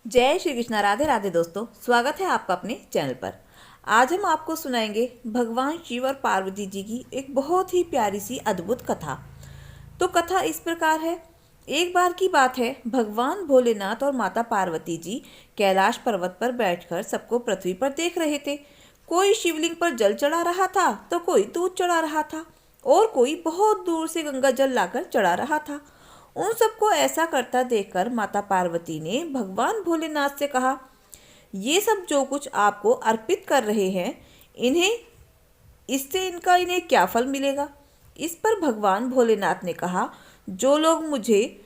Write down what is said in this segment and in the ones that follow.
जय श्री कृष्ण। राधे राधे दोस्तों, स्वागत है आपका अपने चैनल पर। आज हम आपको सुनाएंगे भगवान शिव और पार्वती जी की एक बहुत ही प्यारी सी अद्भुत कथा। तो कथा इस प्रकार है। एक बार की बात है, भगवान भोलेनाथ और माता पार्वती जी कैलाश पर्वत पर बैठकर सबको पृथ्वी पर देख रहे थे। कोई शिवलिंग पर जल चढ़ा रहा था तो कोई दूध चढ़ा रहा था और कोई बहुत दूर से गंगा जल लाकर चढ़ा रहा था। उन सबको ऐसा करता देखकर माता पार्वती ने भगवान भोलेनाथ से कहा, ये सब जो कुछ आपको अर्पित कर रहे हैं, इन्हें इन्हें क्या फल मिलेगा। इस पर भगवान भोलेनाथ ने कहा, जो लोग मुझे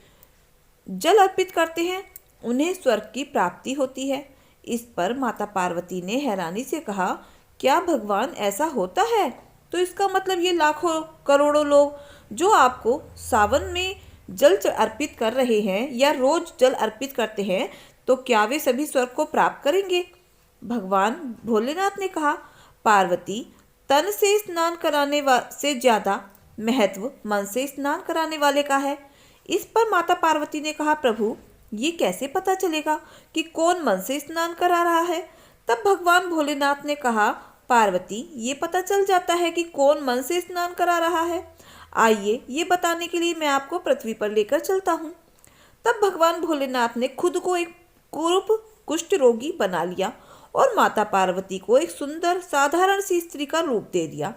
जल अर्पित करते हैं उन्हें स्वर्ग की प्राप्ति होती है। इस पर माता पार्वती ने हैरानी से कहा, क्या भगवान ऐसा होता है? तो इसका मतलब ये लाखों करोड़ों लोग जो आपको सावन में जल अर्पित कर रहे हैं या रोज जल अर्पित करते हैं, तो क्या वे सभी स्वर्ग को प्राप्त करेंगे? भगवान भोलेनाथ ने कहा, पार्वती, तन से स्नान कराने से ज्यादा महत्व मन से स्नान कराने वाले का है। इस पर माता पार्वती ने कहा, प्रभु, ये कैसे पता चलेगा कि कौन मन से स्नान करा रहा है? तब भगवान भोलेनाथ ने कहा, पार्वती, ये पता चल जाता है कि कौन मन से स्नान करा रहा है। आइए, ये बताने के लिए मैं आपको पृथ्वी पर लेकर चलता हूँ। तब भगवान भोलेनाथ ने खुद को एक कुरूप कुष्ठ रोगी बना लिया और माता पार्वती को एक सुंदर साधारण सी स्त्री का रूप दे दिया।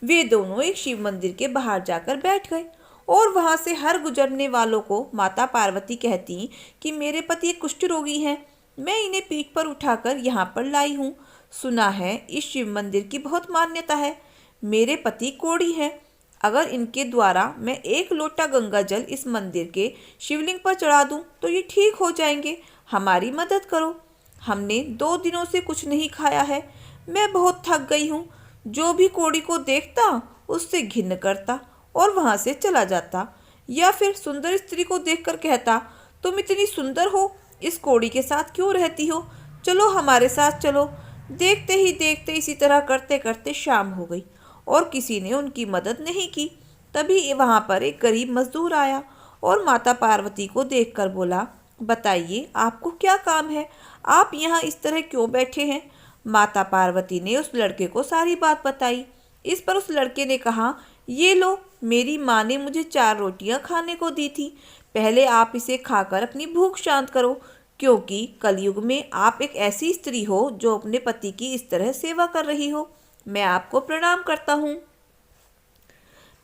वे दोनों एक शिव मंदिर के बाहर जाकर बैठ गए और वहां से हर गुजरने वालों को माता पार्वती कहती कि मेरे पति एक कुष्ठ रोगी हैं, मैं इन्हें पीठ पर उठाकर यहाँ पर लाई हूँ। सुना है इस शिव मंदिर की बहुत मान्यता है। मेरे पति कोढ़ी हैं, अगर इनके द्वारा मैं एक लोटा गंगा जल इस मंदिर के शिवलिंग पर चढ़ा दूं तो ये ठीक हो जाएंगे। हमारी मदद करो। हमने 2 दिनों से कुछ नहीं खाया है। मैं बहुत थक गई हूँ। जो भी कोढ़ी को देखता उससे घिन करता और वहाँ से चला जाता, या फिर सुंदर स्त्री को देखकर कहता, तुम इतनी सुंदर हो, इस कोढ़ी के साथ क्यों रहती हो? चलो हमारे साथ चलो। देखते ही देखते इसी तरह करते करते शाम हो गई और किसी ने उनकी मदद नहीं की। तभी वहाँ पर एक गरीब मजदूर आया और माता पार्वती को देखकर बोला, बताइए आपको क्या काम है? आप यहाँ इस तरह क्यों बैठे हैं? माता पार्वती ने उस लड़के को सारी बात बताई। इस पर उस लड़के ने कहा, ये लो, मेरी माँ ने मुझे 4 रोटियाँ खाने को दी थी। पहले आप इसे खाकर अपनी भूख शांत करो, क्योंकि कलयुग में आप एक ऐसी स्त्री हो जो अपने पति की इस तरह सेवा कर रही हो। मैं आपको प्रणाम करता हूँ।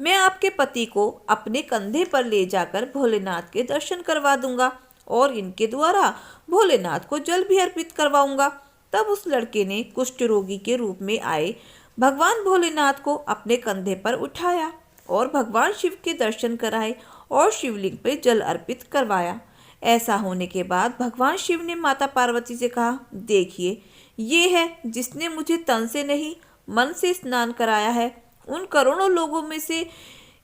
मैं आपके पति को अपने कंधे पर ले जाकर भोलेनाथ के दर्शन करवा दूंगा और इनके द्वारा भोलेनाथ को जल भी अर्पित करवाऊंगा। तब उस लड़के ने कुष्ठ रोगी के रूप में आए भगवान भोलेनाथ को अपने कंधे पर उठाया और भगवान शिव के दर्शन कराए और शिवलिंग पर जल अर्पित करवाया। ऐसा होने के बाद भगवान शिव ने माता पार्वती से कहा, देखिए, ये है जिसने मुझे तन से नहीं मन से स्नान कराया है। उन करोड़ों लोगों में से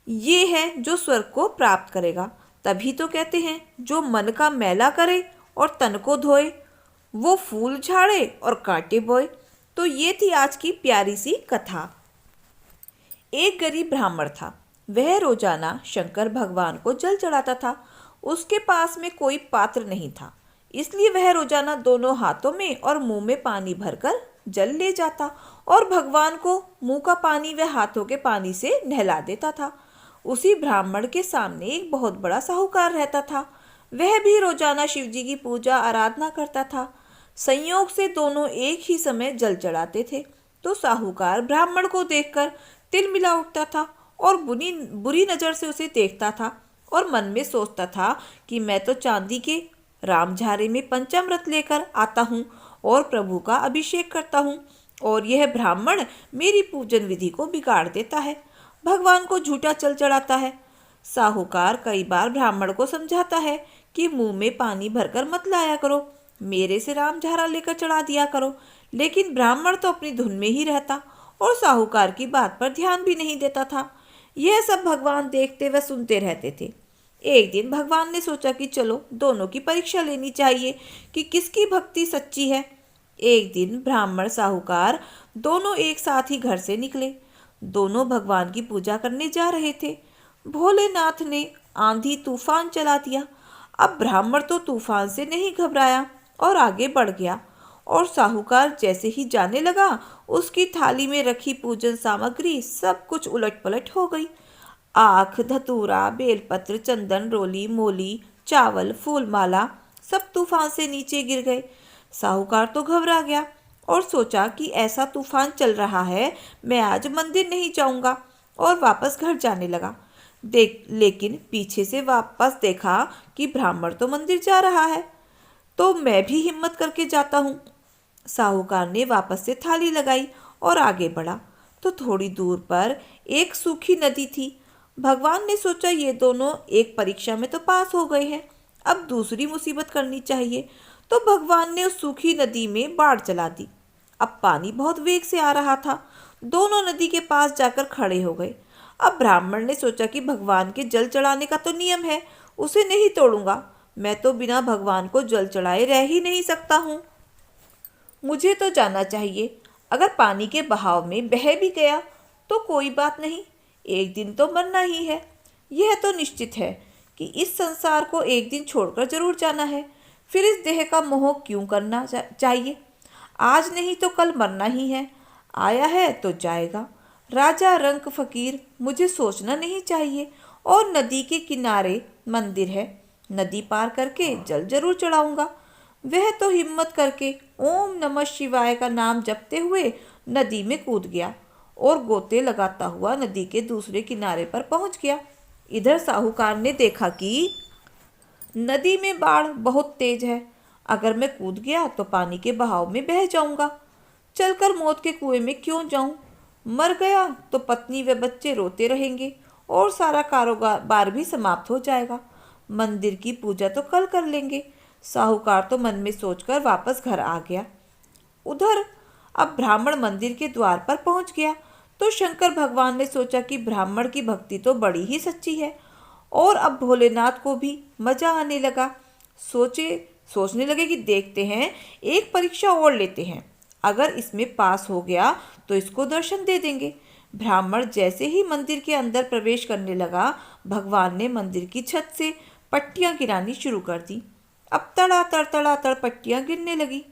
ये है जो स्वर्ग को प्राप्त करेगा। तभी तो कहते हैं, जो मन का मैला करे और तन को धोए, वो फूल झाड़े और कांटे बोए। तो ये थी आज की प्यारी सी कथा। एक गरीब ब्राह्मण था। वह रोजाना शंकर भगवान को जल चढ़ाता था। उसके पास में कोई पात्र नहीं था, इसलिए वह रोजाना दोनों हाथों में और मुंह में पानी भरकर जल ले जाता और भगवान को मुंह का पानी व हाथों के पानी से नहला देता था। उसी ब्राह्मण के सामने एक बहुत बड़ा साहूकार रहता था। वह भी रोजाना शिवजी की पूजा आराधना करता था। संयोग से दोनों एक ही समय जल चढ़ाते थे। तो साहूकार ब्राह्मण को देखकर तिलमिला उठता था और बुरी नज़र से उसे देखता था और मन में सोचता था कि मैं तो चांदी के रामझारे में पंचामृत लेकर आता हूँ और प्रभु का अभिषेक करता हूँ, और यह ब्राह्मण मेरी पूजन विधि को बिगाड़ देता है, भगवान को झूठा जल चढ़ाता है। साहूकार कई बार ब्राह्मण को समझाता है कि मुंह में पानी भरकर मत लाया करो, मेरे से रामझारा लेकर चढ़ा दिया करो, लेकिन ब्राह्मण तो अपनी धुन में ही रहता और साहूकार की बात पर ध्यान भी नहीं देता था। यह सब भगवान देखते व सुनते रहते थे। एक दिन भगवान ने सोचा कि चलो दोनों की परीक्षा लेनी चाहिए कि किसकी भक्ति सच्ची है। एक दिन ब्राह्मण साहूकार दोनों एक साथ ही घर से निकले। दोनों भगवान की पूजा करने जा रहे थे। भोलेनाथ ने आंधी तूफान चला दिया। अब ब्राह्मण तो तूफान से नहीं घबराया और आगे बढ़ गया। और साहूकार जैसे ही जाने लगा, उसकी थाली में रखी पूजन सामग्री सब कुछ उलट-पलट हो गई। आख, धतूरा, बेलपत्र, चंदन, रोली, मोली, चावल, फूलमाला सब तूफान से नीचे गिर गए। साहूकार तो घबरा गया और सोचा कि ऐसा तूफान चल रहा है, मैं आज मंदिर नहीं जाऊंगा, और वापस घर जाने लगा। लेकिन पीछे से वापस देखा कि ब्राह्मण तो मंदिर जा रहा है, तो मैं भी हिम्मत करके जाता हूँ। साहूकार ने वापस से थाली लगाई और आगे बढ़ा तो थोड़ी दूर पर एक सूखी नदी थी। भगवान ने सोचा ये दोनों एक परीक्षा में तो पास हो गए हैं, अब दूसरी मुसीबत करनी चाहिए। तो भगवान ने उस सूखी नदी में बाढ़ चला दी। अब पानी बहुत वेग से आ रहा था। दोनों नदी के पास जाकर खड़े हो गए। अब ब्राह्मण ने सोचा कि भगवान के जल चढ़ाने का तो नियम है, उसे नहीं तोड़ूंगा। मैं तो बिना भगवान को जल चढ़ाए रह ही नहीं सकता हूँ। मुझे तो जाना चाहिए। अगर पानी के बहाव में बह भी गया तो कोई बात नहीं, एक दिन तो मरना ही है। यह तो निश्चित है कि इस संसार को एक दिन छोड़कर जरूर जाना है। फिर इस देह का मोह क्यों करना चाहिए। आज नहीं तो कल मरना ही है। आया है तो जाएगा। राजा रंक फकीर, मुझे सोचना नहीं चाहिए। और नदी के किनारे मंदिर है, नदी पार करके जल जरूर चढ़ाऊंगा। वह तो हिम्मत करके ओम नमः शिवाय का नाम जपते हुए नदी में कूद गया और गोते लगाता हुआ नदी के दूसरे किनारे पर पहुंच गया। इधर साहूकार ने देखा कि नदी में बाढ़ बहुत तेज है। अगर मैं कूद गया तो पानी के बहाव में बह जाऊंगा। चलकर मौत के कुएं में क्यों जाऊं। मर गया तो पत्नी व बच्चे रोते रहेंगे और सारा कारोबार भी समाप्त हो जाएगा। मंदिर की पूजा तो कल कर लेंगे। साहूकार तो मन में सोचकर वापस घर आ गया। उधर अब ब्राह्मण मंदिर के द्वार पर पहुंच गया तो शंकर भगवान ने सोचा कि ब्राह्मण की भक्ति तो बड़ी ही सच्ची है और अब भोलेनाथ को भी मजा आने लगा। सोचने लगे कि देखते हैं, एक परीक्षा और लेते हैं। अगर इसमें पास हो गया तो इसको दर्शन दे देंगे। ब्राह्मण जैसे ही मंदिर के अंदर प्रवेश करने लगा, भगवान ने मंदिर की छत से पट्टियां गिरानी शुरू कर दी। अब तड़ातड़ पट्टियां गिरने लगी।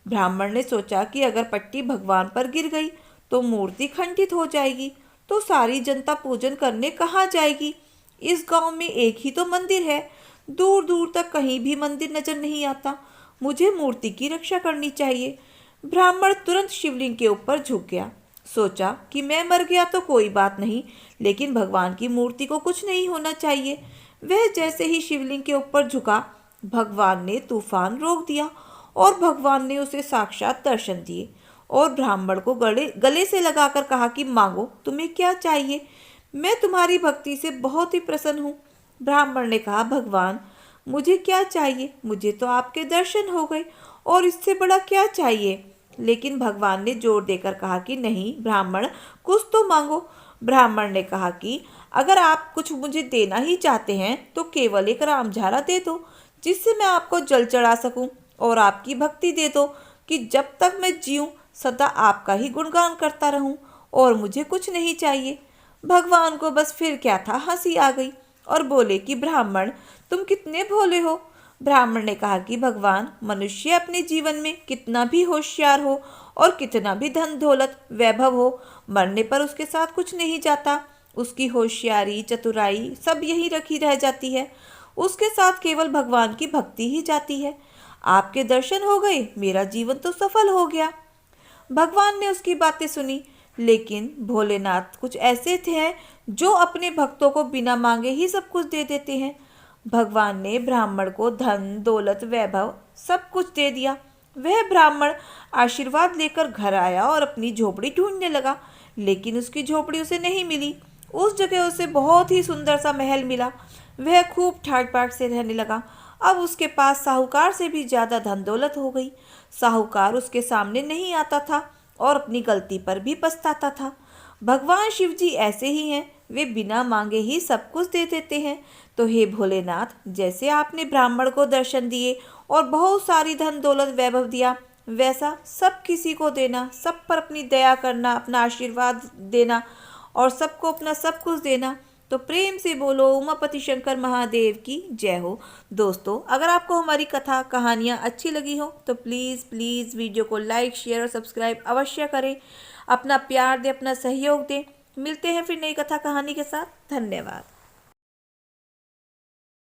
ब्राह्मण ने सोचा कि अगर पट्टी भगवान पर गिर गई तो मूर्ति खंडित हो जाएगी, तो सारी जनता पूजन करने कहाँ जाएगी। इस गांव में एक ही तो मंदिर है, दूर दूर तक कहीं भी मंदिर नजर नहीं आता। मुझे मूर्ति की रक्षा करनी चाहिए। ब्राह्मण तुरंत शिवलिंग के ऊपर झुक गया। सोचा कि मैं मर गया तो कोई बात नहीं, लेकिन भगवान की मूर्ति को कुछ नहीं होना चाहिए। वह जैसे ही शिवलिंग के ऊपर झुका, भगवान ने तूफान रोक दिया और भगवान ने उसे साक्षात दर्शन दिए और ब्राह्मण को गले से लगाकर कहा कि मांगो, तुम्हें क्या चाहिए। मैं तुम्हारी भक्ति से बहुत ही प्रसन्न हूँ। ब्राह्मण ने कहा, भगवान मुझे क्या चाहिए, मुझे तो आपके दर्शन हो गए और इससे बड़ा क्या चाहिए। लेकिन भगवान ने जोर देकर कहा कि नहीं ब्राह्मण, कुछ तो मांगो। ब्राह्मण ने कहा कि अगर आप कुछ मुझे देना ही चाहते हैं तो केवल एक रामझारा दे दो, जिससे मैं आपको जल चढ़ा सकूं, और आपकी भक्ति दे दो कि जब तक मैं जीऊं सदा आपका ही गुणगान करता रहूं, और मुझे कुछ नहीं चाहिए। भगवान को बस फिर क्या था, हंसी आ गई और बोले कि ब्राह्मण तुम कितने भोले हो। ब्राह्मण ने कहा कि भगवान, मनुष्य अपने जीवन में कितना भी होशियार हो और कितना भी धन दौलत वैभव हो, मरने पर उसके साथ कुछ नहीं जाता। उसकी होशियारी चतुराई सब यही रखी रह जाती है। उसके साथ केवल भगवान की भक्ति ही जाती है। आपके दर्शन हो गए, मेरा जीवन तो सफल हो गया। भगवान ने उसकी बातें सुनी, लेकिन भोलेनाथ कुछ ऐसे थे जो अपने भक्तों को बिना मांगे ही सब कुछ दे देते हैं। भगवान ने ब्राह्मण को धन दौलत वैभव सब कुछ दे दिया। वह ब्राह्मण आशीर्वाद लेकर घर आया और अपनी झोपड़ी ढूंढने लगा, लेकिन उसकी झोपड़ी उसे नहीं मिली। उस जगह उसे बहुत ही सुंदर सा महल मिला। वह खूब ठाट बाट से रहने लगा। अब उसके पास साहूकार से भी ज्यादा धन दौलत हो गई। साहूकार उसके सामने नहीं आता था और अपनी गलती पर भी पछताता था। भगवान शिव जी ऐसे ही हैं, वे बिना मांगे ही सब कुछ दे देते हैं। तो हे भोलेनाथ, जैसे आपने ब्राह्मण को दर्शन दिए और बहुत सारी धन दौलत वैभव दिया, वैसा सब किसी को देना, सब पर अपनी दया करना, अपना आशीर्वाद देना और सबको अपना सब कुछ देना। तो प्रेम से बोलो उमापति शंकर महादेव की जय हो। दोस्तों, अगर आपको हमारी कथा कहानियाँ अच्छी लगी हो तो प्लीज़ प्लीज़ वीडियो को लाइक शेयर और सब्सक्राइब अवश्य करें। अपना प्यार दें, अपना सहयोग दें। मिलते हैं फिर नई कथा कहानी के साथ। धन्यवाद।